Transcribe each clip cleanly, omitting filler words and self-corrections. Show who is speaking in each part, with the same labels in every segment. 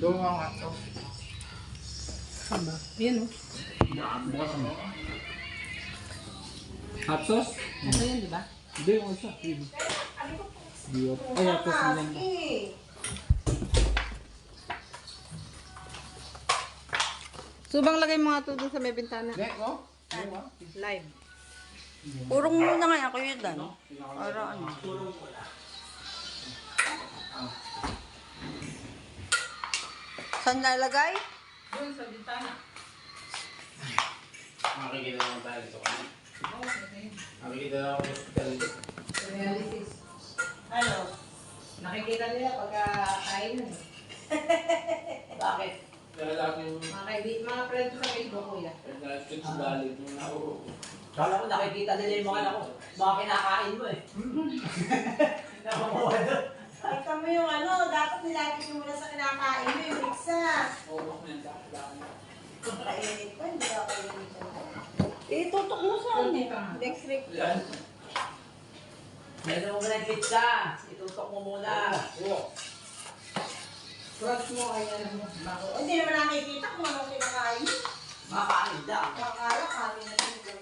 Speaker 1: Doon ang ato.
Speaker 2: Saan ba? Ayan o.
Speaker 1: Bukas mo. Hot sauce?
Speaker 2: Ito yan, di ba?
Speaker 1: Hindi, yung isa. Diyot. Ay, hot sauce na lang ba?
Speaker 2: Subang lagay mo nga ito doon sa may bintana.
Speaker 1: Hindi, no?
Speaker 2: Live.
Speaker 3: Urong muna nga ako yun dan. Para ano. Saan lalagay?
Speaker 2: Doon sa bintana.
Speaker 1: Makikita naman tayo dito kami. Makikita na ako sa hospital dito.
Speaker 2: Analysis.
Speaker 3: Ano?
Speaker 2: Nakikita nila pagka kain na.
Speaker 3: Bakit?
Speaker 1: Kaya lahat yung...
Speaker 2: Mga friends ko sa Facebook, kuya.
Speaker 1: Nag-spit sa galit yung ako.
Speaker 4: Kala ko nakikita nila yung mga anak ko. Mga kinakain mo eh. Nakakuha doon.
Speaker 3: Kita mo yung ano, dapat nilagay mo muna sa kinakain mo yung pizza.
Speaker 1: Oo, may dahil.
Speaker 3: Kainit pa, hindi ako kainit pa. Itutok mo saan eh. Electric.
Speaker 1: Yan.
Speaker 4: Meron mo muna yung pizza. Itutok mo muna.
Speaker 1: Oo.
Speaker 2: Crush mo, ayan mo.
Speaker 3: Hindi naman nakikita kung anong kinakain mo.
Speaker 4: Makain daw.
Speaker 3: Makakala, kain na din.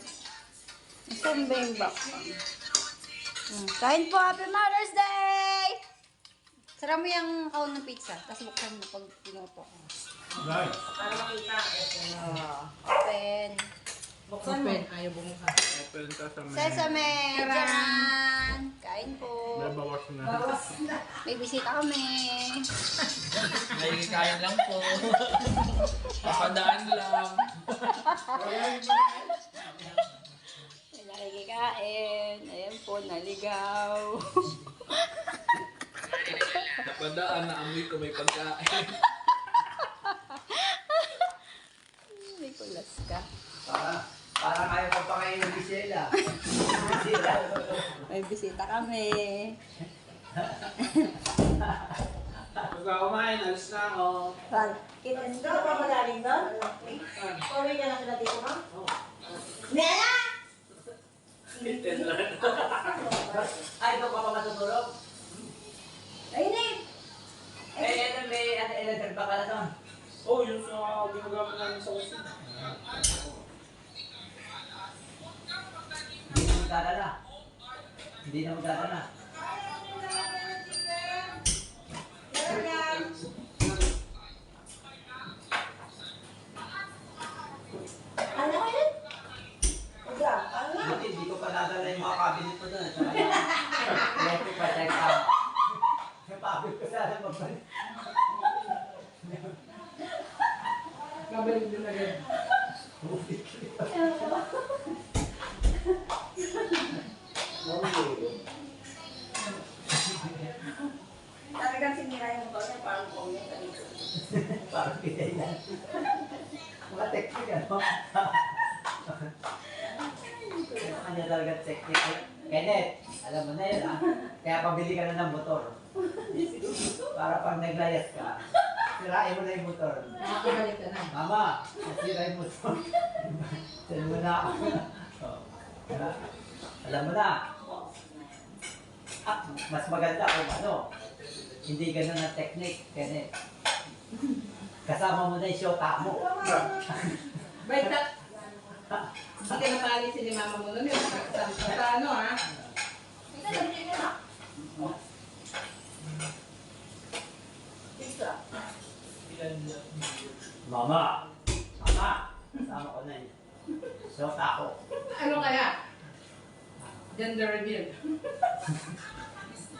Speaker 5: Saan ba yung box? Kain po, Happy Mother's Day! Sara mo yung kahon ng pizza, tapos buksan mo pag pinuto.
Speaker 1: Right.
Speaker 3: Para makita.
Speaker 5: Open.
Speaker 3: Buksan mo.
Speaker 2: Open, ayaw bumuka.
Speaker 1: Open ka sa may...
Speaker 5: Sesame! Diyan! Kain po.
Speaker 1: May bawas na.
Speaker 3: Bawas na.
Speaker 5: May bisita kami.
Speaker 1: Nakikikain lang po. Papadaan lang.
Speaker 5: May nakikikain. Ayan po, naligaw.
Speaker 1: Napadaan na amoy ko may pagkain.
Speaker 5: May kulas ka.
Speaker 4: Parang ayaw ko pa kayo ng bisela. Bisela.
Speaker 5: May bisita kami.
Speaker 1: Pagka kumain, alis na ako.
Speaker 3: Hindi ka pa magaling doon? Pauwi ka na sila dito, ha? Nela!
Speaker 4: Ay, ito pa pa matutulog?
Speaker 3: Ayun
Speaker 4: May electric pa pala doon.
Speaker 1: Oh, yun sa ginagamit namin sa kusina.
Speaker 4: Hindi na magdadala. Hindi na magdadala.
Speaker 3: Ano ka yun? Uga, ano nga?
Speaker 4: Buti, hindi ko pa dadala yung mga cabinet ko doon. Electric pa, check out. Yung pabit ko sana magbalik.
Speaker 2: Kabalik din agad.
Speaker 3: Talagang sinira yung motor niya, parang pauwi ka dito.
Speaker 4: Parang pinay na. Mga technique, ano? Kanya talaga technique. Kenneth, alam mo na yun, ah. Kaya pabili ka na ng motor. Para pag naglayas ka, sirain mo na yung motor.
Speaker 2: Nakakabalik ka na.
Speaker 4: Mama, nasira yung motor. Saan mo na ako. Oh. Alam mo na. Mas maganda kung ano. Hindi ganun ang technique, Kenneth. Kasama mo na yung shota mo.
Speaker 2: Wait, hindi ka napali si mama mo nun. Sa ano, ha?
Speaker 4: Mama! Mama! Kasama ko na yun. Shota ko.
Speaker 2: Ano kaya? Gender reveal.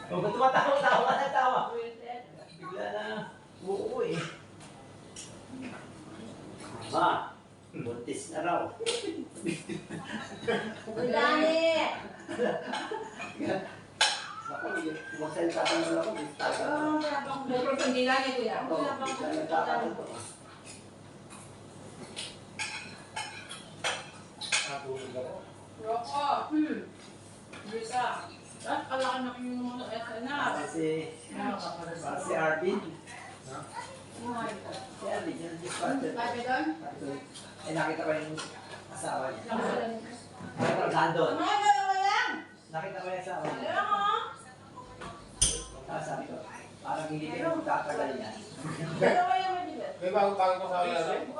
Speaker 4: O, ba't tumatawa na tawa? Bigla na uuwi eh. Mama! Buntis na raw.
Speaker 3: Dali!
Speaker 4: Ako, magsalita ka na ako.
Speaker 2: Puro sandila niya, kuya. Roko. Bisa. At alakan na kayo ng mga SNR.
Speaker 4: Si Arvin. Si Arvin, yung dispatcher.
Speaker 2: Sabi doon?
Speaker 4: Eh, nakita ko yung asawa niya.
Speaker 2: Nakasalan.
Speaker 4: Nandun.
Speaker 3: Mga dalawa lang!
Speaker 4: Nakita ko yung asawa niya.
Speaker 3: Alam mo?
Speaker 4: Sabi ko, parang hindi kayo magtatagal yan.
Speaker 3: Dalawa yung
Speaker 1: May bago-bago pa sa akin natin.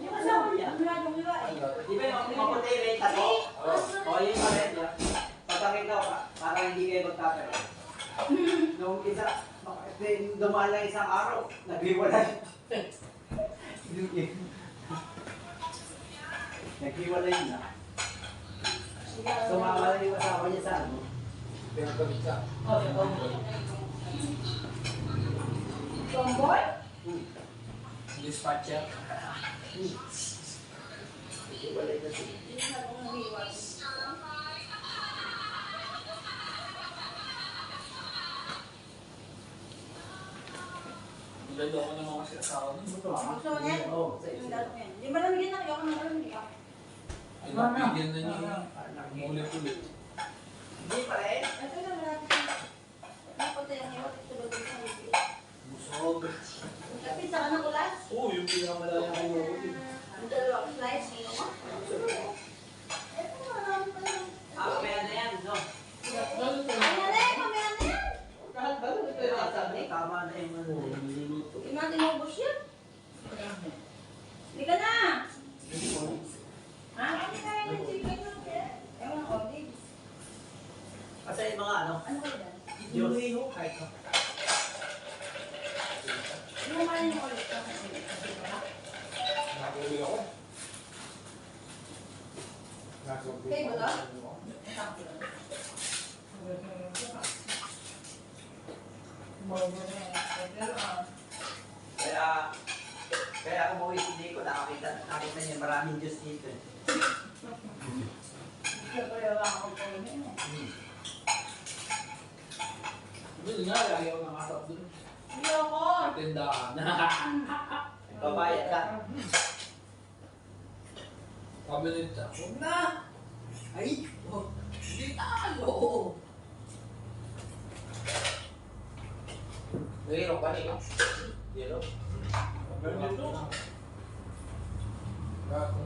Speaker 3: Di ba sa niya? Ano yung iba eh?
Speaker 4: Di ba yung maputi may tato? O yun pa rin yan. Patakita ko ka, para hindi kayo magtatalo. Nung isa, dumaan lang isang araw, naghiwalay. Naghiwalay na. Sumama na yung asawa niya sa ano.
Speaker 1: Pinagpagit ka.
Speaker 2: Tomboy?
Speaker 1: Dispatcher.
Speaker 4: Naghiwalay na siya.
Speaker 1: Lalo ko naman kasi asawa niya.
Speaker 3: Gusto mo yan?
Speaker 4: Oo.
Speaker 3: Yung dalawang yan. Di ba lamigyan na? Ayoko na malamigyan ka.
Speaker 1: Ay, nabigyan na niya. Ulit-ulit.
Speaker 4: Hindi pa rin.
Speaker 3: Ito na malapit na. Napunta yung iwat. Ito ba ito sa lipi?
Speaker 1: Busog.
Speaker 3: Kapit sa kanang ulas?
Speaker 1: Oo, yung pinakamalala ko yung
Speaker 3: Ang dalawang slice. Ano mo? Ito marami pa lang.
Speaker 4: Mamaya na yan, no?
Speaker 3: Ayan na yan! Mamaya na yan!
Speaker 2: Kahit ba? Ito yung nasabi.
Speaker 4: Tama na yung ano.
Speaker 1: niluluto.
Speaker 3: Hindi natin maubos yan. Hindi ka na! Ha? Hindi ka rin yung chicken yung ewan ko, di.
Speaker 4: Kasi yung mga ano,
Speaker 3: Ano kayo dyan?
Speaker 4: Diyos. Kahit na.
Speaker 3: Yung mga yung ulit ka kasi.
Speaker 1: Nakauwi ako.
Speaker 3: Kayo ba to?
Speaker 4: Kaya ako umuwi si Nico, nakita niya maraming Diyos dito.
Speaker 1: Doon nga, lagi ako nakasap doon.
Speaker 3: Hindi ako!
Speaker 1: Tindahan.
Speaker 4: Babayad ka.
Speaker 1: Cabinet siya. Huwag na! Ay! Oh, hindi tayo! Nahirap ka niyo? Zero? Meron dito. Gato.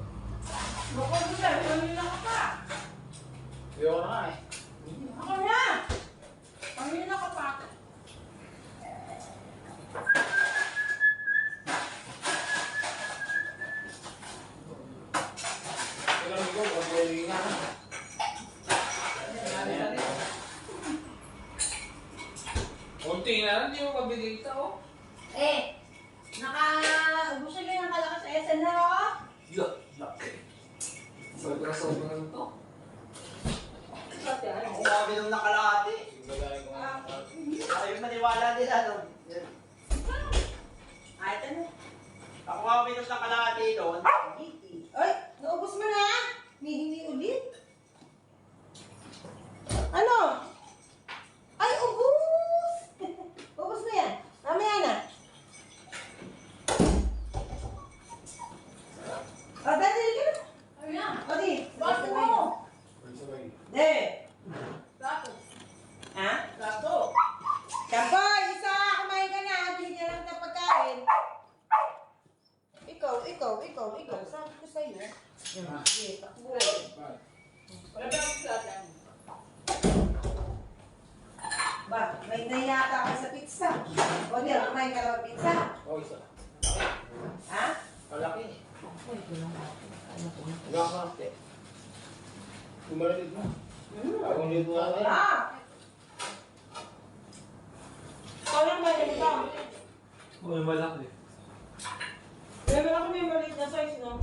Speaker 3: Bako mo sir, kanina ka pa!
Speaker 1: Ayaw ko na nga eh.
Speaker 3: Ako na! Kanina ka pa!
Speaker 1: Alam ko, huwag ko yung nga. Kunti na lang, di mo mabigay ito. Oh.
Speaker 3: Naka-ubos siya ganyan kalakas sa SN na ro?
Speaker 1: Yuck! Laki. Sobra-sobra na ito.
Speaker 4: Ako kami nung nakalahati.
Speaker 1: Sigagaling ko nga.
Speaker 4: Ayaw maniwala nila, no?
Speaker 3: Ay, ito na.
Speaker 4: Ako kami nung nakalahati doon.
Speaker 3: Ay, naubos mo na? Hihingi ulit? Ano? Ay, ubos! Ubos na yan. Mamaya na. O, dali ka na. Ay, na. O, di. Basta mo.
Speaker 1: Sabay.
Speaker 3: De.
Speaker 2: Plato.
Speaker 3: Ha?
Speaker 2: Plato.
Speaker 3: Kaboy, isa! Kumain ka na. Binigyan lang ng pagkain. Ikaw. Sabi ko sa'yo. Sige, takbo.
Speaker 2: Wala ba ang plato?
Speaker 3: Ba, may nayata ka sa pizza. O, di, kumain ka ng pizza.
Speaker 1: Oh, isa.
Speaker 3: Ha?
Speaker 1: Malaki. Wala ka na. Tumalit na. Bagong lito na tayo.
Speaker 3: Ah! Ikaw lang ba rin ito?
Speaker 1: May malaki.
Speaker 3: Meron ako may maliit na size, no?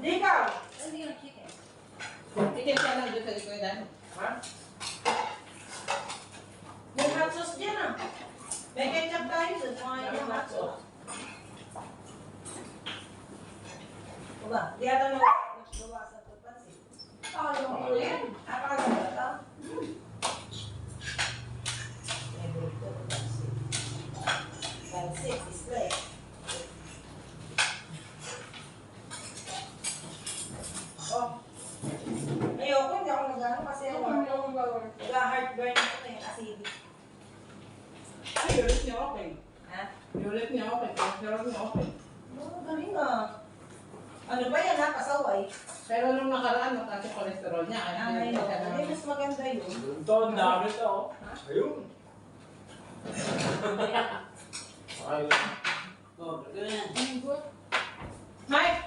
Speaker 3: Di ka!
Speaker 2: Chicken siya lang doon sa likodan.
Speaker 3: Ha? May hot sauce dyan, ah. May ketchup tayo sa mga yung hot sauce. Diba? Di ata nagawa sa pansit. Akala mo ko yan. Akala mo ito? Favorite ko ito, pansit. Pansit, display. Oh. Ayoko, hindi ako nag-ano kasi ako nag-heartburn ako na yung acidic.
Speaker 2: Ay, ulit niya okay.
Speaker 3: Ha?
Speaker 2: Ulit niya okay. Ulit niya okay.
Speaker 3: Oh, galing ah. Ano ba yan ha? Pasaway.
Speaker 2: Pero nung nakaraan, mataas yung cholesterol niya. Kaya
Speaker 3: Ay,
Speaker 2: hindi
Speaker 3: no.
Speaker 2: siya
Speaker 3: Hindi,
Speaker 2: naman.
Speaker 3: mas maganda yun.
Speaker 1: Ito, ang dami ito. Ayun. Ay, tayo lang.
Speaker 4: Oh, ganyan.
Speaker 2: Mike!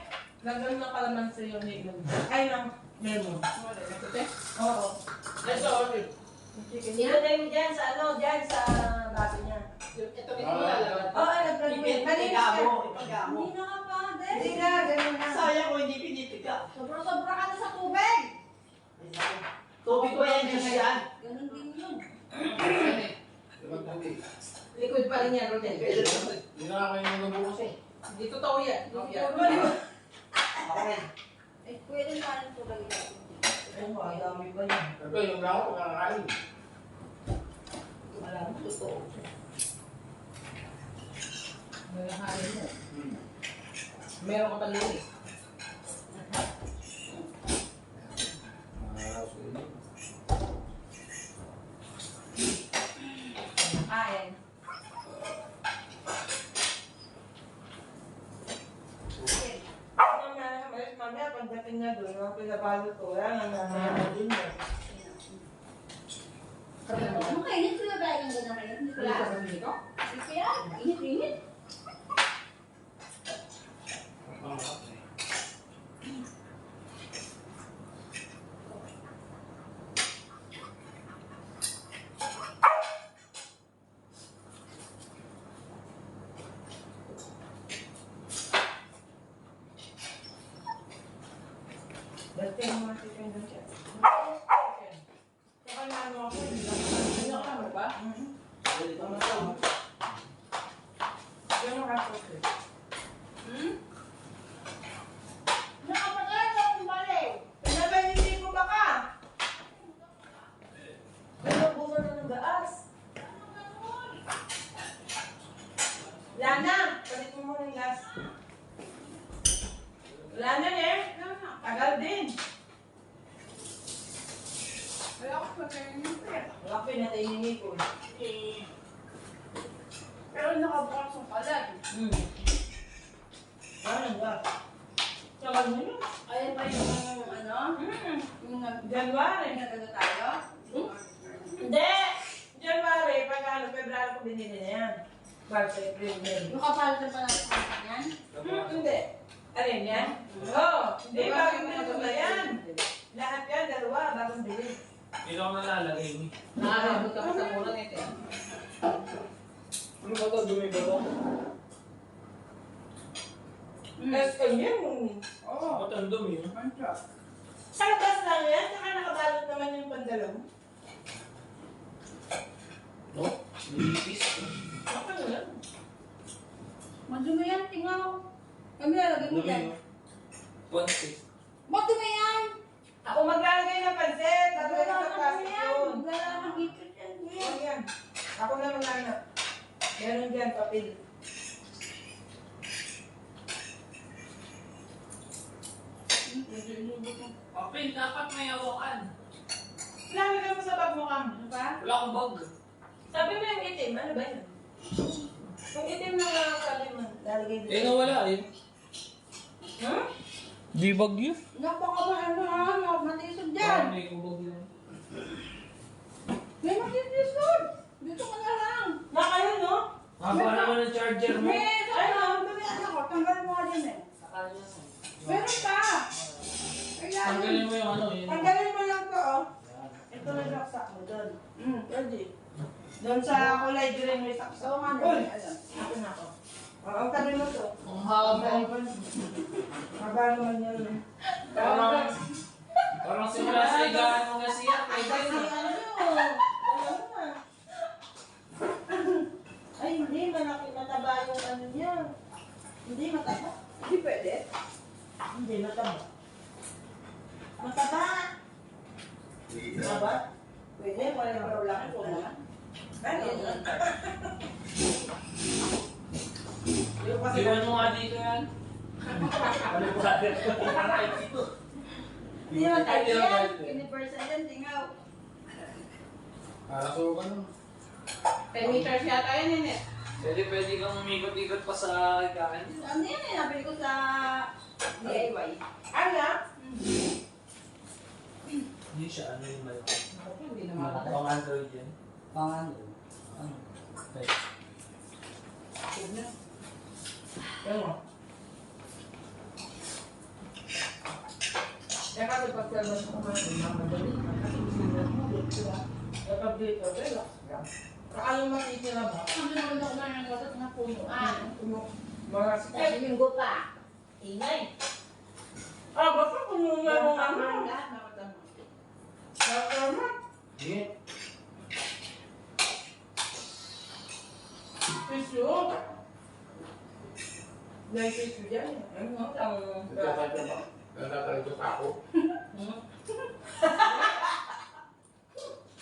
Speaker 2: Lagyan ng kalamansi yung higlan. Ay, ng memo. Oo.
Speaker 1: Let's go, okay.
Speaker 3: Ilagay mo dyan sa ano, dyan sa baso niya.
Speaker 2: Ito lalagyan.
Speaker 3: Oo, lagyan mo yan. Malinis ka.
Speaker 4: Ipagamo.
Speaker 3: Hindi na ka pa,
Speaker 2: Hindi
Speaker 3: Des.
Speaker 2: na, ganun na.
Speaker 4: Sayang ko hindi pinipiga.
Speaker 3: Sobra-sobra ka na sa tubig.
Speaker 4: Tubig ko yan dyan na yan.
Speaker 3: Ganun din yun.
Speaker 1: Diba, tubig?
Speaker 2: Liquid pa rin yan, Rodel.
Speaker 1: Hindi na kayo nung nabukas eh.
Speaker 2: Hindi totoo yan. Hindi yan.
Speaker 4: Okay.
Speaker 3: Eh, pwede na rin ito lagyan.
Speaker 2: Oo, ang dami pa yan.
Speaker 1: Pero yung lang ako, kakakain.
Speaker 2: Wala mo totoo. Nalahanin mo. Meron ka pa linis.
Speaker 1: Sulit.
Speaker 3: Kain.
Speaker 2: Mamaya pagdating na doon, mga pinabalot ko, wala nga mamaya na din yan.
Speaker 3: Ano kainit ko na ba yung gano'n kainit? Hindi ko
Speaker 2: Wala
Speaker 3: lang.
Speaker 2: ka ba dito?
Speaker 3: Hindi ko yan. Init-init.
Speaker 2: Dati yung mga chicken doon siya. Saka na ano ako, hindi na ka ba? Tama ka mo. Yung mga kasote.
Speaker 3: Nakapagay na akong baliw.
Speaker 2: Pinabalili ko ba ka? Ano bunga na ng gaas? Lana, palit mo muna yung gas. Lana eh. Tagal din.
Speaker 5: Wala ko pa kayo.
Speaker 2: Wala ko pinatayin ko.
Speaker 5: Pero nakabukas ang kalan.
Speaker 2: Ano ba? Tagal mo yun.
Speaker 3: Ayan pa yung ano? Yung
Speaker 2: January.
Speaker 3: nagkagano tayo?
Speaker 2: Hindi! January, pag ano, February ko binili na yan. March, April, May.
Speaker 3: Yung kapalitan pa natin sa kanyan?
Speaker 2: Hindi. Alin yan? Oo. Hindi, bagong binili na yan. Lahat yan, dalawa, bagong bili.
Speaker 1: Hindi ako nalalagay ni.
Speaker 2: Nakakabot kami sa mura nito eh.
Speaker 1: Ano ba ito? Dumi ba ito?
Speaker 2: SM yan. Oo.
Speaker 1: Ba't ang dumi yun?
Speaker 2: Sa labas lang yan, saka nakabalot naman yung pandalo mo.
Speaker 1: No? Nilipis.
Speaker 2: Okay na yan.
Speaker 3: Madumi yan, tingaw. Kami lalagay mo
Speaker 1: Dumi
Speaker 3: yan.
Speaker 1: yun. Ponce.
Speaker 3: Madumi yan!
Speaker 2: Ako maglalagay ng pansit. Ako
Speaker 3: Wala
Speaker 2: na sa
Speaker 3: kang
Speaker 2: plastic
Speaker 3: yan.
Speaker 2: yun.
Speaker 3: Wala kang ipit yan.
Speaker 2: Oo, yan. Ako na maglalagay. Meron dyan, papel.
Speaker 1: Papel, dapat may hawakan.
Speaker 2: Lalagay mo sa bag mo kang. Ano ba?
Speaker 1: Wala akong bag.
Speaker 2: Sabi mo yung itim, ano ba yun? Yung itim na sabi mo, lalagay dito.
Speaker 1: nawala eh.
Speaker 2: Hmm?
Speaker 1: Di bag yun.
Speaker 3: Napaka matisod dyan.
Speaker 1: May kubog yun.
Speaker 3: May matisod. Dito ka na lang.
Speaker 2: Nakayo, no?
Speaker 1: Haba naman ang charger mo.
Speaker 3: May ano, dumi ako. Tanggal mo ka din eh. Meron pa. Ayan.
Speaker 1: Tanggalin mo yung ano yun.
Speaker 2: Tanggalin mo lang to, oh. Ito na yung saksak mo doon. Pwede. Doon sa kulay green may saksak.
Speaker 3: Oo nga
Speaker 2: Uy!
Speaker 3: naman. Ayan.
Speaker 2: Ako na ako. Oo, tabi mo to.
Speaker 1: Ang haba.
Speaker 2: Haba naman yun.
Speaker 1: Parang simula sa higaan mo kasi yan.
Speaker 2: Ay,
Speaker 1: Pwede
Speaker 2: kasi
Speaker 1: na.
Speaker 2: ano? Ay, hindi. Malaki mataba yung ano niya. Hindi mataba.
Speaker 3: Hindi pwede.
Speaker 2: Hindi mataba. Mataba! Mataba?
Speaker 3: Pwede. Wala yung problema. Wala naman.
Speaker 2: Ano? Yung kasi
Speaker 1: Iwan mo nga dito yan. Ano ba?
Speaker 3: Hindi naman tayo
Speaker 1: Hindi naman
Speaker 3: yan.
Speaker 1: tayo.
Speaker 3: Universal yan, tingaw.
Speaker 1: Kasukan mo.
Speaker 2: 10 meters yata yan, eh.
Speaker 1: Pwede kang umikot-ikot pa sa higaan.
Speaker 3: Ano yan eh? Nabili ko sa DIY.
Speaker 2: Ano?
Speaker 1: Hindi siya ano yung malaki.
Speaker 2: Hindi naman.
Speaker 1: Pang Android yan.
Speaker 4: Pangan. Ano?
Speaker 1: Right.
Speaker 2: likod niya. Ano? Kaya kasi pag kalabas ko kumain, mamadali ka. Kasi sinulat mo, diba? Kapag dito, relax ka. Akala mo makikira ba? Ang naman ako na ng gasot na puno. Mga
Speaker 3: Ay, linggo pa. Ingay.
Speaker 2: basta puno nga yung ano.
Speaker 3: Lahat nakatama.
Speaker 2: Nakatama.
Speaker 1: Sige.
Speaker 2: Tissue. May tissue dyan. Ano?
Speaker 1: Nagkakalito pa ako.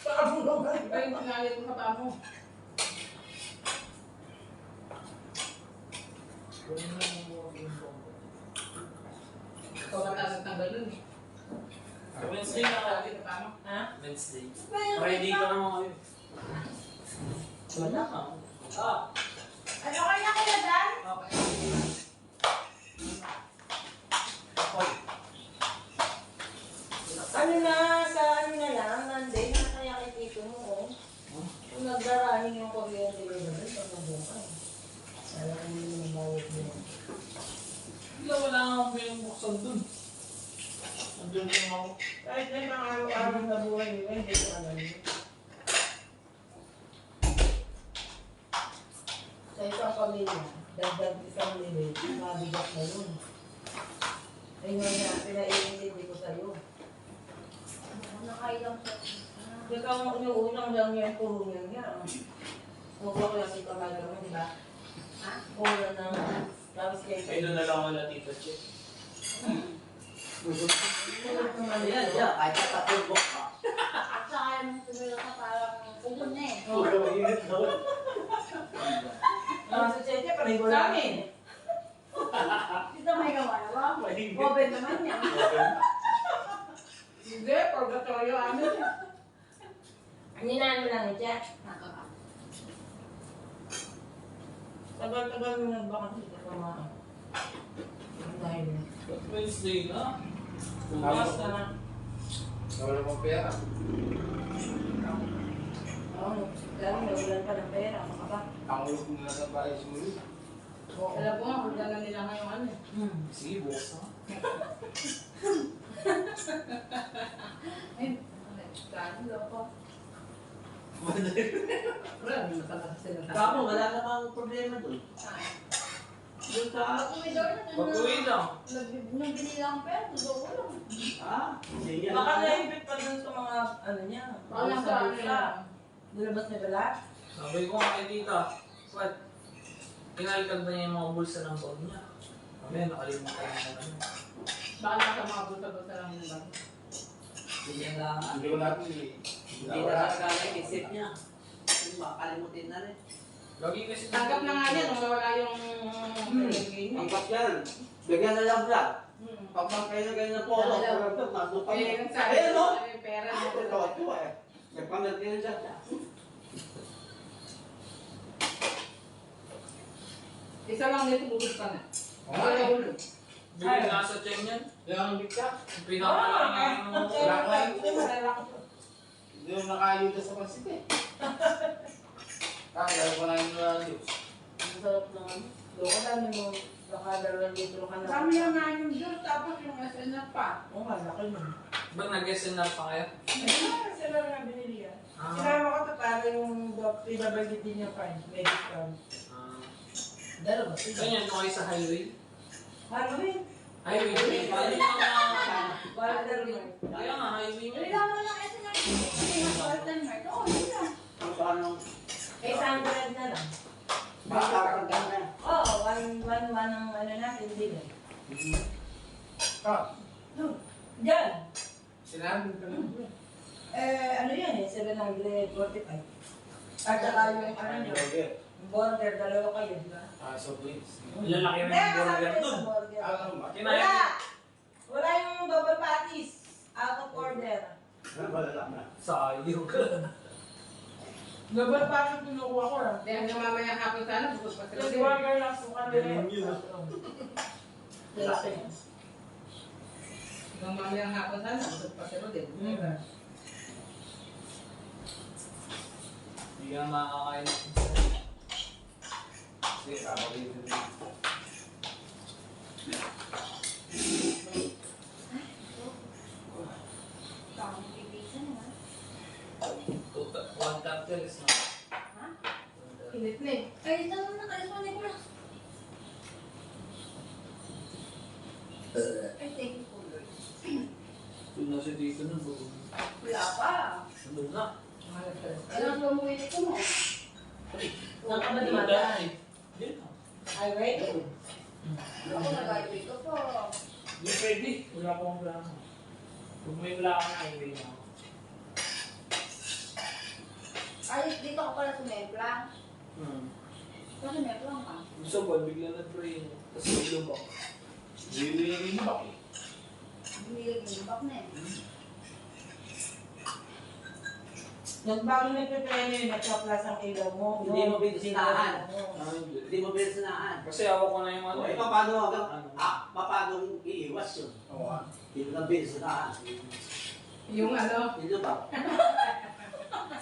Speaker 2: Paamo naman. Ay, sinalit ko sa paamo. Ikaw matanggal nun eh.
Speaker 6: Wednesday na ako.
Speaker 2: Sa paamo.
Speaker 3: Ha?
Speaker 6: Wednesday. Ready ka naman kayo. Wala ka.
Speaker 3: Ano kaya kaya Dan?
Speaker 2: Okay.
Speaker 3: Ano na, sa ano na lang, Monday na kaya kay Tito mo, oh. Kung nagdarahin yung kuryente ko naman, pag nabukay. Alam ko hindi naman bawat mo.
Speaker 6: Wala akong pinabuksan dun. Andun lang ako.
Speaker 2: Kahit na yung araw-araw na buhay nila, hindi ko alam yun. Sa isang pamilya, dagdag isang limit, mabigat na yun. Ay nga nga, pinaiintindi ko sa'yo.
Speaker 3: Nakailang siya.
Speaker 2: Ikaw yung unang lang yan, puro niya. Huwag ko lang ito magawin, di ba?
Speaker 3: Ha?
Speaker 2: Puro na, tapos kayo.
Speaker 6: Ay, doon na lang ako na Tita Che.
Speaker 4: Yan, yan. Kahit sa patulbok ka.
Speaker 3: At saka yung tumira ka parang upon na eh.
Speaker 4: Puro init doon.
Speaker 2: Ang sa Cheche, pareho namin.
Speaker 3: Dito may gawa na ba? Oven naman niya.
Speaker 2: Hindi, purgatorio amin.
Speaker 3: Ninaan mo lang niya.
Speaker 2: Tagal-tagal mo nagbakansi sa kumain. Dahil
Speaker 6: Wednesday na.
Speaker 2: bukas ka na.
Speaker 1: Nawala mong pera.
Speaker 2: Oo, lalo nawalan pa ng pera. Ano ka ba?
Speaker 1: Ang ulog mo na sa bahay sumunod.
Speaker 2: Alam ko nga, kung na nila ngayong ano eh.
Speaker 6: Sige, bukas na.
Speaker 2: Ay, dahil ako. Wala, hindi na talaga sila.
Speaker 4: Kamu, wala namang problema doon.
Speaker 2: Doon sa
Speaker 3: Kumidor na
Speaker 6: Pag-uwi lang.
Speaker 3: nung binila ang pera, gusto ko lang.
Speaker 4: Ah, sige.
Speaker 2: baka naibit pa dun sa mga ano niya.
Speaker 3: Baka lang sa ano
Speaker 2: siya. Nilabas niya ba lahat?
Speaker 6: Sabi ko nga kay Tita, what? Kinalikad ba niya yung mga bulsa ng bag niya? Mamaya nakalimutan niya na ano.
Speaker 2: Baka lang sa mga bulsa-bulsa lang nila.
Speaker 4: Sige lang.
Speaker 1: Hindi ko natin eh.
Speaker 4: Hindi na talaga isip niya. Makakalimutin na rin.
Speaker 6: Lagi kasi
Speaker 2: Tanggap na nga niya nung nawala yung game
Speaker 4: Ang
Speaker 2: eh.
Speaker 4: kapyan, bigyan na lang vlog.
Speaker 2: Hmm.
Speaker 4: Pag magkayo na kayo ng polo,
Speaker 2: Alam.
Speaker 4: parang ito, nandun kami.
Speaker 2: Eh, yung sabi
Speaker 4: Ayun,
Speaker 2: ko,
Speaker 4: no?
Speaker 2: yung pera
Speaker 4: Ah,
Speaker 2: niya.
Speaker 4: ito, ito eh. Nagpamagkayo siya.
Speaker 2: Isa lang nito bubus ka na.
Speaker 1: Oo nga eh.
Speaker 6: bigyan nasa tiyan yan.
Speaker 1: Yan ang bigka.
Speaker 6: Yung pinakalangan ng
Speaker 1: Hindi mo nakayuda sa pansit eh. Kaya ko na yung nalalios.
Speaker 2: Ang sarap naman. Doon ka dami mo, nakadalawang litro ka na.
Speaker 3: Kami yung namin doon, tapos yung SNF pa.
Speaker 2: Oo nga, laki mo.
Speaker 6: Ba nag-SNR pa kayo?
Speaker 2: Ayun, sila na binili yan.
Speaker 6: Ah.
Speaker 2: Sinama ko ito para yung pinabagit din yung fine, medical. Dalawa.
Speaker 6: Saan yan? Ito kayo sa highway?
Speaker 2: Halloween.
Speaker 6: Highway? Kaya nga.
Speaker 2: Para dalawa.
Speaker 6: Kaya nga, highway niya.
Speaker 3: Wala mo lang SNF. Kasi mas Mark. Oo, yun lang.
Speaker 4: Ang paano,
Speaker 2: 800 na lang.
Speaker 4: baka ka na.
Speaker 2: Oo, 1 ang ano natin, din eh.
Speaker 1: Ah,
Speaker 2: Diyan.
Speaker 1: sinabi ko na.
Speaker 2: Ano yan eh, 745. At saka yung ano nyo, burger, dalawa kayo, di ba?
Speaker 1: Ah, so please.
Speaker 6: Lalaki rin yung burger dun.
Speaker 1: Ano ba?
Speaker 6: Kinain.
Speaker 2: Wala! Wala yung double patties. Out of order.
Speaker 4: Wala na.
Speaker 6: Sayang.
Speaker 2: Double patties pinukuha ko lang. Dahil hanggang mamaya hapon sana, bukod pa sila. Kasi burger lang po kami. Hanggang mamaya hapon sana, bukod pa sila din.
Speaker 6: Hindi ka makakain.
Speaker 1: Sige, tama dito din.
Speaker 5: Tama yung pizza na.
Speaker 6: One cartels na.
Speaker 2: Init na eh.
Speaker 5: Ay, ito naman nakalis mo, Nicolas. Ay, thank you po, Lord.
Speaker 6: Doon na siya dito nun.
Speaker 5: Wala pa.
Speaker 6: Doon na.
Speaker 5: Kailangan ba mo init mo?
Speaker 2: Saan ka ba dumadaan?
Speaker 6: Hindi na.
Speaker 2: Highway?
Speaker 5: Ako nag-highway ka pa.
Speaker 6: Hindi pwede. Wala akong plano. Kung may wala akong highway na ako.
Speaker 5: Ay, dito ka pala sumempla. Kasi mempla ka.
Speaker 6: Gusto ba, bigla na-train. Tapos ilog ako.
Speaker 1: Hindi mo ba?
Speaker 5: Hindi nag-imbak na eh.
Speaker 2: Yung bago nagpe-preno yun, nagka-plus ang ilaw mo.
Speaker 4: Hindi mo binusinahan.
Speaker 2: Oo.
Speaker 4: Hindi mo binusinahan.
Speaker 6: Kasi hawak ko na yung ano.
Speaker 4: O, paano paano iiwas yun?
Speaker 1: Oo nga.
Speaker 4: Hindi mo na binusinahan.
Speaker 2: Yung ano,
Speaker 4: Hindi ba?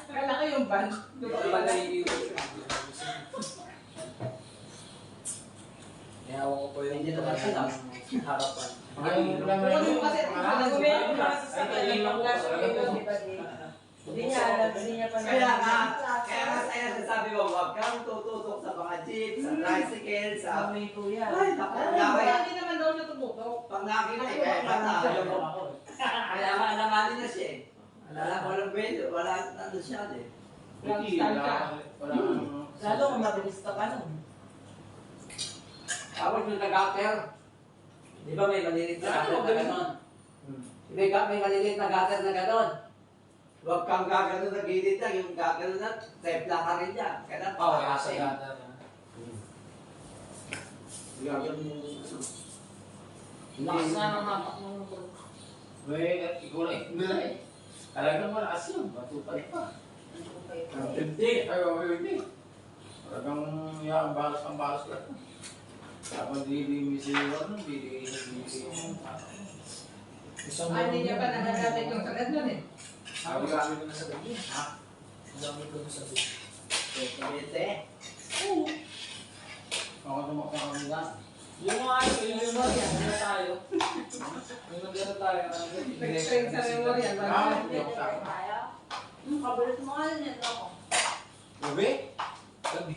Speaker 2: kala ko yung van.
Speaker 6: Iba na yung ilog. Kaya hawak ko po yung
Speaker 4: Hindi naman sila.
Speaker 6: harapan.
Speaker 1: Ang lang
Speaker 2: Kunin mo kasi, nag-comment mo
Speaker 6: Ay,
Speaker 2: sa
Speaker 6: hindi
Speaker 2: ng
Speaker 6: mo
Speaker 2: flash
Speaker 6: po.
Speaker 2: ilaw, di ba, di? Hindi niya alam, hindi niya pa
Speaker 4: Kaya nga sasabi ko, huwag kang tututok sa mga jeep, sa tricycle, sa...
Speaker 2: Amoy po yan.
Speaker 4: Ay, naku,
Speaker 2: Hindi naman daw siya tumutok.
Speaker 4: Pag nakita eh, kaya pata. Kaya nga namali na siya eh. Walang pwede, wala ano siya eh.
Speaker 1: Hindi, wala.
Speaker 2: Lalo kung mabilis ka pa nun.
Speaker 4: Tapos yung nag-gutter, di ba may maliliit na gutter na gano'n? May maliliit na gutter na gano'n. Huwag kang gagano na gilid lang, yung gagano na, templa ka rin yan. Kaya
Speaker 6: Oo, nasa gata na.
Speaker 4: gagano mo, ano.
Speaker 6: Lakas na ng hapak ng
Speaker 1: May, ikaw na nila eh. Talagang malakas yun. Matupad pa.
Speaker 6: Hindi.
Speaker 1: Ay, hindi. Talagang yung balas ang balas lang. Tapos hindi misiwan, hindi.
Speaker 2: Hindi niya pa nagagamit yung sagad nun eh.
Speaker 6: Ang dami ko na sa gabi. Ha? Ang dami ko na sa gabi.
Speaker 4: Kumite.
Speaker 1: Ako tumakbo kami lang.
Speaker 6: Yung mga ano, yung memory, ano tayo? Yung nagano tayo, ano
Speaker 2: Nag-train sa memorya.
Speaker 5: Kabalit mo nga yun yan ako.
Speaker 1: Gabi?
Speaker 6: Gabi.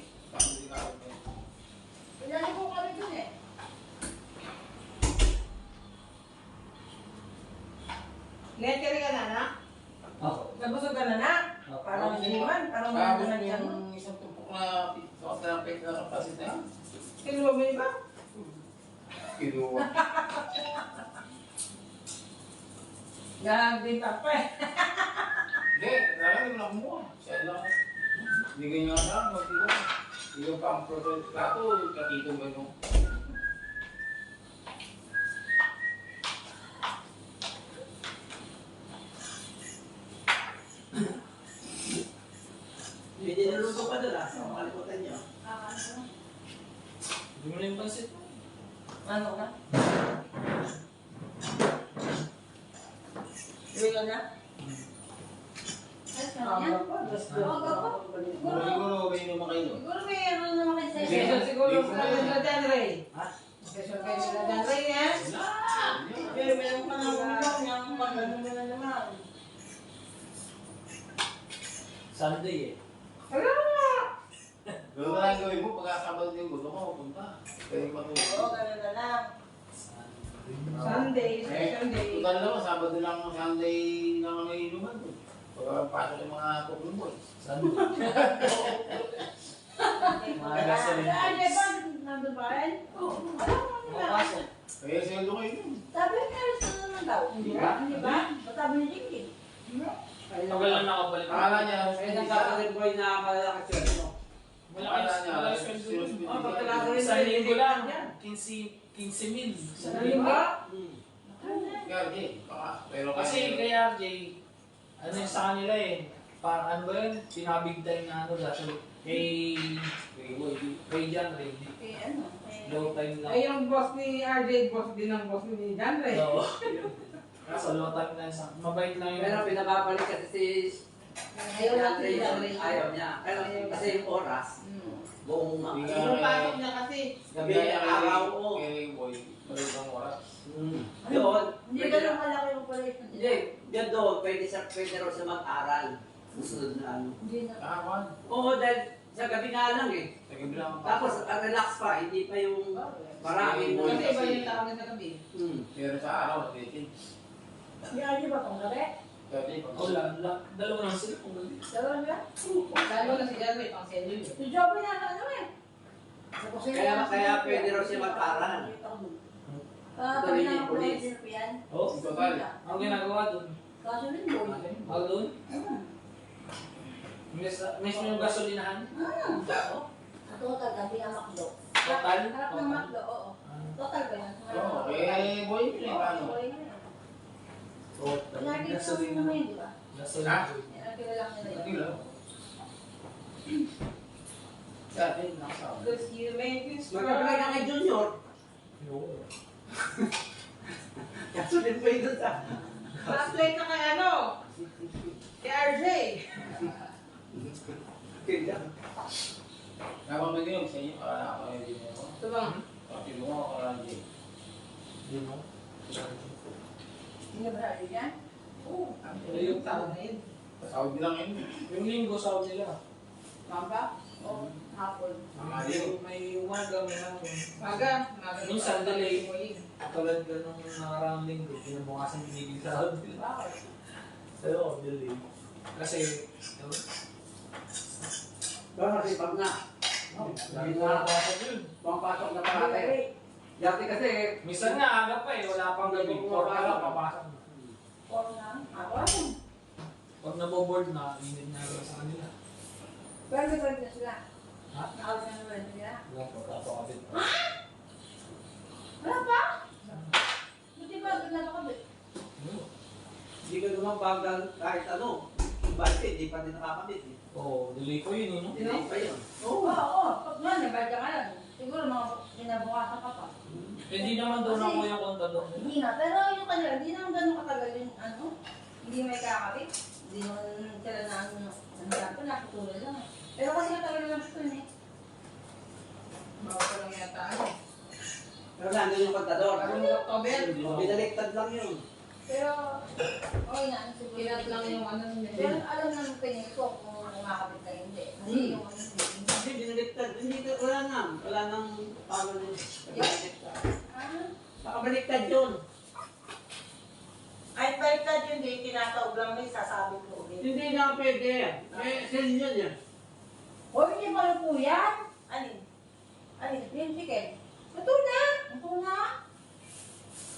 Speaker 5: Pinali ko kami dun eh.
Speaker 2: Net ka rin ka na, na?
Speaker 4: Ako.
Speaker 2: Nabusog ka na, na? Parang hindi man, parang
Speaker 1: Tapos
Speaker 2: mga yan.
Speaker 1: yung isang tumpok na sukat na pek na kapasit na yan.
Speaker 2: Kinuha mo iba?
Speaker 1: Kinuha.
Speaker 2: Gagawin pa pa eh.
Speaker 1: Hindi, talaga hindi mo na kumuha. Siya lang. Hindi ganyan na, magtiwa. Hindi ko pa ang protect plato, yung katito mo yung...
Speaker 4: Hindi niluluto pa doon ah, sa makalimutan niyo.
Speaker 6: Hindi mo na yung pansit.
Speaker 2: Ano ka? Uwi ka na?
Speaker 5: Ayos naman yan. Aga pa.
Speaker 1: Siguro, may inuman kayo nun.
Speaker 5: Siguro may ano naman kayo sa
Speaker 2: Special
Speaker 5: iyo.
Speaker 2: siguro sa nila dyan, Ray.
Speaker 4: Ha?
Speaker 2: Special kayo sila dyan, Ray, eh?
Speaker 3: Pero meron ka nga ulam, yung mag-ano mo na naman.
Speaker 6: Sunday eh.
Speaker 1: Gano'n na lang gawin mo, pagkakabal din gusto mo, punta. Pwede matulog.
Speaker 3: Oo, gano'n na lang.
Speaker 2: Sunday, special day.
Speaker 1: Total naman, Sabado lang Sunday na may inuman. Pagkapasok yung mga tuklong boys.
Speaker 6: Sunday. Mga gasolin.
Speaker 5: Saan niya ba? Nandun ba rin?
Speaker 6: Makapasok.
Speaker 1: Kaya sweldo kayo dun.
Speaker 5: Sabi niya, gusto naman daw. Hindi ba? Hindi ba? Ba't sabi niya Jinky?
Speaker 6: Tagal lang nakabalik.
Speaker 1: Akala niya,
Speaker 4: Kaya nagkakalit boy na malalaki siya, no?
Speaker 6: Malaki sweldo yun.
Speaker 2: Oh, pagkakala ko rin
Speaker 6: Sa linggo lang.
Speaker 2: yan.
Speaker 6: 15,000.
Speaker 2: Sa linggo?
Speaker 1: kaya di, baka. Pero
Speaker 6: Kasi kay RJ, ano yung sa kanila eh. Parang ano ba yun? Pinabig time na ano dati. Kay John Ray.
Speaker 5: Eh, ano?
Speaker 6: Low time lang.
Speaker 2: Ay, yung boss ni RJ, boss din ang boss ni John Ray.
Speaker 6: Oo. Kaso low time lang sa mabait lang yun.
Speaker 4: Pero pinababalik kasi si
Speaker 5: Ayaw natin yan.
Speaker 4: Ayaw niya. Pero kasi yung oras, Buong
Speaker 2: Yung pasok niya kasi.
Speaker 4: gabi ang araw ko.
Speaker 1: Kaya boy, maritang oras.
Speaker 4: Doon,
Speaker 3: Hindi
Speaker 4: pwede
Speaker 3: ganun
Speaker 4: na-
Speaker 3: kalaki yung operation.
Speaker 4: Hindi, diyan doon, pwede raw siya mag-aral. Susunod na ano.
Speaker 3: Hindi na.
Speaker 1: Kapan?
Speaker 4: Oo, dahil sa gabi nga lang eh.
Speaker 1: Sa gabi lang ang
Speaker 4: Tapos, relax pa, hindi pa yung maraming
Speaker 1: Boy,
Speaker 2: Kasi iba yung tawag sa gabi.
Speaker 1: Pero sa araw, natin.
Speaker 3: Hindi ba kung gabi?
Speaker 1: Dati, pag
Speaker 6: Dalawa lang sila kung gabi.
Speaker 3: Dalawa ba?
Speaker 2: Lalo na si Jeremy, pang selyo yun.
Speaker 3: Si Joby na ano eh.
Speaker 4: Kaya pwede raw siya mag-aral.
Speaker 3: Kami na ako
Speaker 4: Police.
Speaker 3: din po yan.
Speaker 6: Oo.
Speaker 1: total.
Speaker 6: Ang ginagawa doon.
Speaker 3: Kaso rin boy.
Speaker 6: Ako doon. Mismo yung gasolinahan.
Speaker 3: Total, gabi ang makdo.
Speaker 6: Total?
Speaker 3: Harap ng makdo, oo. Total ba yan?
Speaker 1: Oo, okay, boy, yun eh, paano?
Speaker 3: Pinagin ko
Speaker 6: Gasolina.
Speaker 3: naman yun, di ba?
Speaker 6: Gasolina.
Speaker 3: Pinagin lang nila
Speaker 1: Dati
Speaker 3: yun.
Speaker 1: lang. Dati, nakasawa.
Speaker 3: Because you make me
Speaker 4: Magkabigay ka kay Junior.
Speaker 6: Oo.
Speaker 4: Kasunod pa yun sa...
Speaker 2: Translate ka kay ano? Kay RJ.
Speaker 4: Kaya.
Speaker 1: Napamagin yung sa inyo, ako yung din ako.
Speaker 2: Ito ba?
Speaker 1: Pati mo ako Randy.
Speaker 6: Hindi mo.
Speaker 3: Hindi ba rin yan?
Speaker 2: Oo. Yung tawag na yun.
Speaker 1: Saudi lang yun.
Speaker 6: Yung linggo sa nila.
Speaker 2: Mamba?
Speaker 3: Oo, hapon.
Speaker 6: May umaga, may hapon.
Speaker 2: Maga.
Speaker 6: Minsan, delay. Tulad ka nung nakaraang linggo, pinabukasan binigay sa sahod nila.
Speaker 2: Bakit?
Speaker 6: Pero, delay. Kasi,
Speaker 4: Kasi pag na.
Speaker 6: hindi nakapasok yun.
Speaker 4: Pangpasok na parate. Dati kasi,
Speaker 6: Minsan nga, aga pa eh, wala pang gabi. 4 pa lang, papasok na.
Speaker 3: Oo na. Ako ano?
Speaker 6: Pag naboboard na, hindi na rin sa kanila.
Speaker 3: Pero may kwento sila.
Speaker 6: Ha?
Speaker 3: Nakawin na naman sila.
Speaker 6: Wala pa, kapakabit pa.
Speaker 3: Wala pa? Buti ba doon na nakabit?
Speaker 4: hindi ka gumabagal kahit ano. Basta hindi pa din nakakabit eh.
Speaker 6: Oo, delay ko yun eh, no?
Speaker 4: Hindi pa yun.
Speaker 3: Oo, oo. Pag nga, nabadya ka lang. Siguro mga binabukasan ka pa.
Speaker 6: Hindi naman doon ako yung kontador.
Speaker 3: Hindi nga, pero yung kanila, hindi naman ganun katagal yung ano. Hindi may kakabit. Hindi naman sila na ano, nandiyan pa, nakatulad lang. Pero kasi matagal lang ito eh.
Speaker 2: Bawa ko lang yata ano.
Speaker 4: Pero nandun yung kontador.
Speaker 2: Parang October.
Speaker 4: Binaliktad lang yun.
Speaker 3: Pero, okay na, ano siguro.
Speaker 2: Pinat lang yung ano
Speaker 3: Pero
Speaker 2: nila.
Speaker 3: alam naman pinig ko kung makakabit na hindi. Kasi yung ano,
Speaker 4: Hindi binaliktad. Hindi, wala na. Wala nang paano yun. Binaliktad.
Speaker 3: ano?
Speaker 4: Nakabaliktad yun.
Speaker 3: Ay, baliktad yun, hindi tinataog lang may sasabit ko ulit.
Speaker 4: Hindi na pwede. May sin yun yan.
Speaker 3: O, hindi pa po yan. Alin? Alin? Yung chicken. Ito na. Ito na.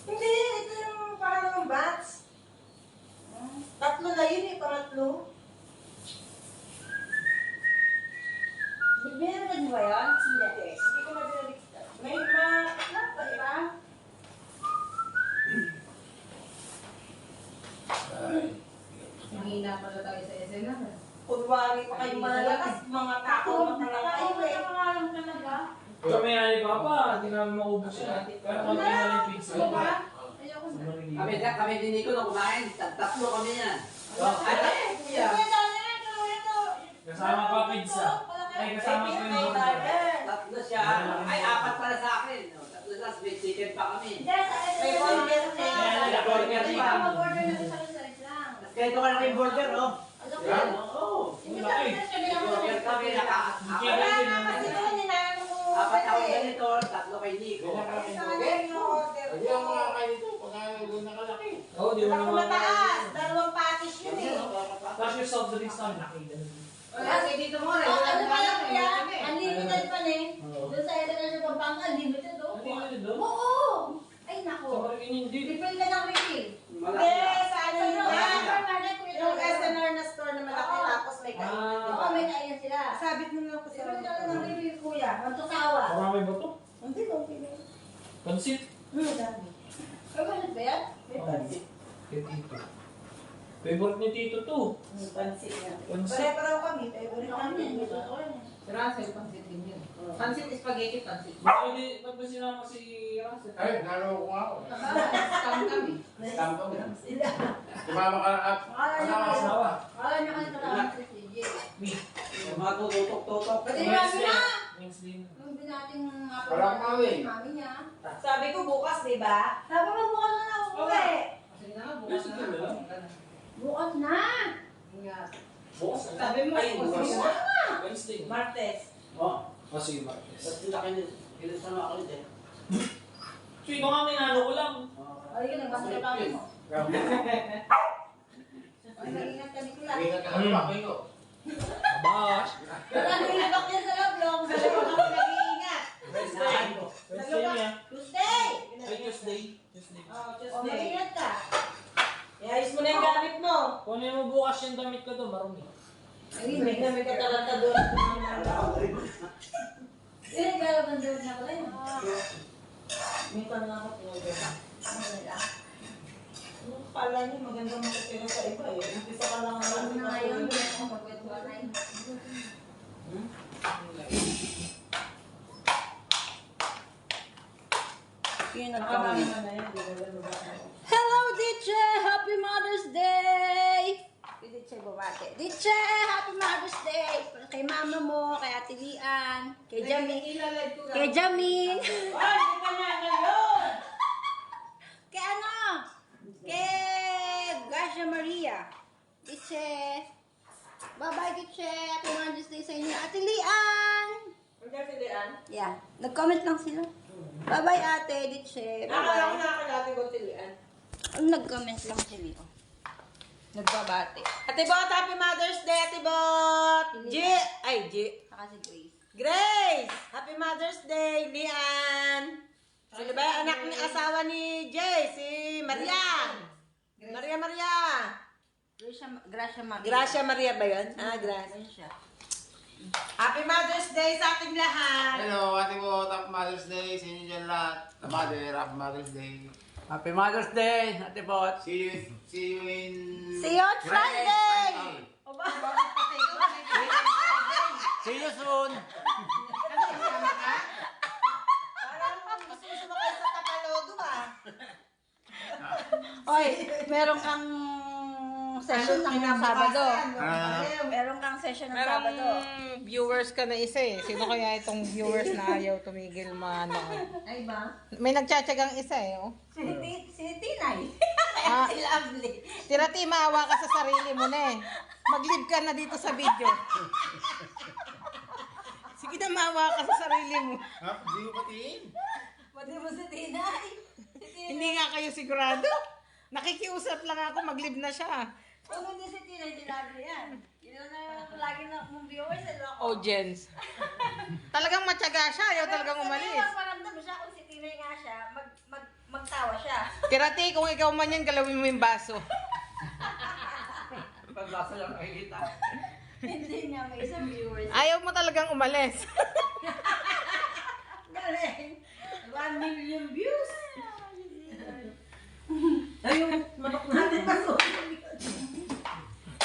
Speaker 3: Hindi, ito yung parang bats. Tatlo na yun eh, pangatlo. Binaliktad mo ba yan? Hindi. Hindi ko na binaliktad. May ma-clap ba, diba?
Speaker 1: Ay.
Speaker 2: Mahina pala tayo sa SNR.
Speaker 3: Kunwari pa kayong malalakas, mga tao makalakay eh.
Speaker 2: Pangalan talaga.
Speaker 6: Kami ay papa, hindi namin maubos yan. Kaya kami na lang pizza.
Speaker 2: Ano ba? Ayoko na.
Speaker 4: Kami din Nico na kumain. Tatlo kami yan.
Speaker 3: Ay,
Speaker 4: kuya.
Speaker 6: Kasama pa pizza. Ay, kasama pa yung burger.
Speaker 4: Tatlo siya. Ay, apat pala sa akin. Tatlo sa may chicken pa kami.
Speaker 3: May burger na.
Speaker 4: May burger pa.
Speaker 3: Mag-order na sa isalis lang.
Speaker 4: Kaya ito ka na yung burger, no?
Speaker 3: Ano ko
Speaker 4: Yan,
Speaker 3: yan?
Speaker 4: oo.
Speaker 3: Hindi ka rin na siya
Speaker 4: Burger kami,
Speaker 3: Wala nga kasi doon, ninanong ko.
Speaker 4: apat ako ganito, tatlo kay Nico.
Speaker 3: Sa kanya yung order
Speaker 1: Hindi ako makakain ito pag doon nakalaki.
Speaker 6: Oo, di mo
Speaker 3: Ako
Speaker 6: naman.
Speaker 3: mataas. Dalawang patis yun eh.
Speaker 6: Tapos yung soft drinks namin, nakita na.
Speaker 2: Wala, sige dito mo rin.
Speaker 3: Oh, ano pa lang
Speaker 2: Wala
Speaker 3: kuya?
Speaker 2: kami.
Speaker 3: Unlimited pa eh.
Speaker 6: Oo.
Speaker 3: Doon sa ito na sa Pampanga, unlimited oh.
Speaker 6: Hindi mo doon?
Speaker 3: Oo! Ay
Speaker 6: Sa
Speaker 3: nako.
Speaker 6: Marikina hindi.
Speaker 3: Refill ka ng refill.
Speaker 4: Malaki
Speaker 3: Hindi,
Speaker 4: na.
Speaker 3: sa ano yun
Speaker 4: Malaki
Speaker 3: yung SNR na store na malaki tapos may kainan, di ba? Oo, may kainan sila.
Speaker 2: Sabit mo lang kasi.
Speaker 3: Refill ka ng refill kuya. Mantukawa.
Speaker 6: Marami ba ito?
Speaker 3: Hindi, okay na.
Speaker 6: Pansit.
Speaker 3: Dami. Ay, bakit ba yan? May pansit.
Speaker 6: Kay Tito. Favorite ni Tito to.
Speaker 3: May pansit nga.
Speaker 6: Pansit.
Speaker 3: Pare-pareho kami. Favorite kami. May totoo yan.
Speaker 2: Si Russell, pansit din yun. Pansit, spaghetti, pansit.
Speaker 6: Ba't ba sinama si Russell?
Speaker 1: Ay, nalo ko nga ako.
Speaker 2: Scam kami.
Speaker 1: Stamp ko.
Speaker 3: Sila.
Speaker 1: Sumama ka at
Speaker 3: Akala niya kayo.
Speaker 6: Asawa.
Speaker 3: Akala niya kayo kasama si CJ.
Speaker 4: Mga tututok-tutok.
Speaker 3: Pati namin na!
Speaker 6: Wednesday na.
Speaker 3: Yung binating
Speaker 1: Parang mami.
Speaker 3: mami niya.
Speaker 2: Sabi ko bukas, di ba?
Speaker 3: Sabi mo bukas na na uuwi.
Speaker 2: Sige na, bukas na.
Speaker 3: Bukas na.
Speaker 6: Bukas na.
Speaker 2: Sabi mo,
Speaker 6: Ay, bukas
Speaker 2: bukas
Speaker 6: na. Wednesday na.
Speaker 2: Martes.
Speaker 4: Oh,
Speaker 6: Sige, Martes.
Speaker 4: ba't sila kinusan ako ulit eh?
Speaker 6: Sino nga minalo ko lang?
Speaker 3: Ay, ka nagbasa ka mo. Ay, mag-ingat ka, Nicolas.
Speaker 1: Ingat ka lang, papi ko.
Speaker 6: Babash.
Speaker 3: Wala nang ilabak yan sa loob, Long. Sa loob ako nag-iingat.
Speaker 6: Wednesday. Wednesday niya.
Speaker 3: Tuesday.
Speaker 6: Ay, Tuesday. Tuesday.
Speaker 2: Oh,
Speaker 3: O,
Speaker 2: Tuesday.
Speaker 3: mag-ingat ka.
Speaker 2: Iayos mo na yung gamit mo.
Speaker 6: Kunin mo bukas yung damit ko to, marumi.
Speaker 3: Ay,
Speaker 2: May gamit ka talata doon.
Speaker 3: eh, galaw ng doon na pala yun.
Speaker 2: May tanong ako po.
Speaker 3: Ano nila?
Speaker 2: Pala niyo, maganda makatira sa iba eh. Umpisa ka lang
Speaker 3: Ano
Speaker 2: naman.
Speaker 3: na ngayon, hindi ako magkwentuhan na yun.
Speaker 5: Yun
Speaker 2: Nakarami na yun, di ba? Ganun ba?
Speaker 5: Hello, DJ! Happy Mother's Day! Kay DJ bumate. DJ! Happy Mother's Day! Kay mama mo, kay Ate Lian, kay Jamin.
Speaker 2: Ilalad ko
Speaker 5: Kay Jamin!
Speaker 2: Ay, di pa na ngayon!
Speaker 5: Kay ano? Kay Gracia Maria. DJ! Bye-bye, DJ! Happy Mother's Day sa inyo. Ate Lian!
Speaker 2: Hanggang si Lian.
Speaker 5: Yeah. Nag-comment lang sila. Bye-bye, ate. DJ.
Speaker 2: Akala ko
Speaker 5: Bye-bye.
Speaker 2: nakakalati ko si Lian.
Speaker 5: Nag-comment lang sila. Nagbabate.
Speaker 2: Ate Bot, Happy Mother's Day, Ate Bot! G! Ay, G!
Speaker 5: Saka si Grace.
Speaker 2: Grace! Happy Mother's Day, Lian! Sino ba yung anak ni asawa ni Jay? Si Maria! Maria!
Speaker 5: Gracia Maria.
Speaker 2: Gracia Maria ba yun? Ah, Gracia.
Speaker 5: Ayun siya.
Speaker 2: Happy Mother's Day sa ating lahat!
Speaker 1: Hello, ate ko, Happy Mother's Day sa inyo dyan lahat. Mother, Happy Mother's Day.
Speaker 4: Happy Mother's Day, Ate Bot.
Speaker 1: See you in...
Speaker 5: See you on Friday!
Speaker 2: O ba? Bakit pati ko?
Speaker 4: See you soon.
Speaker 2: Parang gusto mo sumakay sa Tapalodo ah.
Speaker 5: Oy, meron kang session ng Sabado. Meron kang session ng Sabado.
Speaker 7: Viewers ka na isa eh. Sino kaya itong viewers na ayaw tumigil manood?
Speaker 3: Ay ba?
Speaker 7: May nagtsatsagang isa eh. Oh.
Speaker 3: Si Tinay.
Speaker 7: Ah,
Speaker 3: Si Lovely.
Speaker 7: Tirati, maawa ka sa sarili mo na eh. Mag-live ka na dito sa video. Sige na, maawa ka sa sarili mo.
Speaker 1: Ha? Hindi ko patiin.
Speaker 3: Pwede mo si Tinay. Si Tinay.
Speaker 7: Hindi nga kayo sigurado. Nakikiusap lang ako, mag-live na siya.
Speaker 3: Kung hindi si Tinay, si Lovely yan. Yun na lagi na mong viewers.
Speaker 7: Audience. Talagang matyaga siya, ayaw talagang umalis.
Speaker 3: Paramdam siya kung si Tinay nga siya, magtawa siya.
Speaker 7: Tirati, kung ikaw man yan, galawin mo yung baso.
Speaker 4: Paglasa lang nakikita.
Speaker 3: Hindi nga, may isang viewers.
Speaker 7: Ayaw mo talagang umalis.
Speaker 3: Galing. 1 million views.
Speaker 2: Ayun, manok natin pa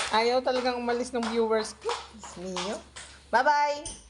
Speaker 7: Ayaw talagang umalis ng viewers ko. Diyos mio. Bye-bye!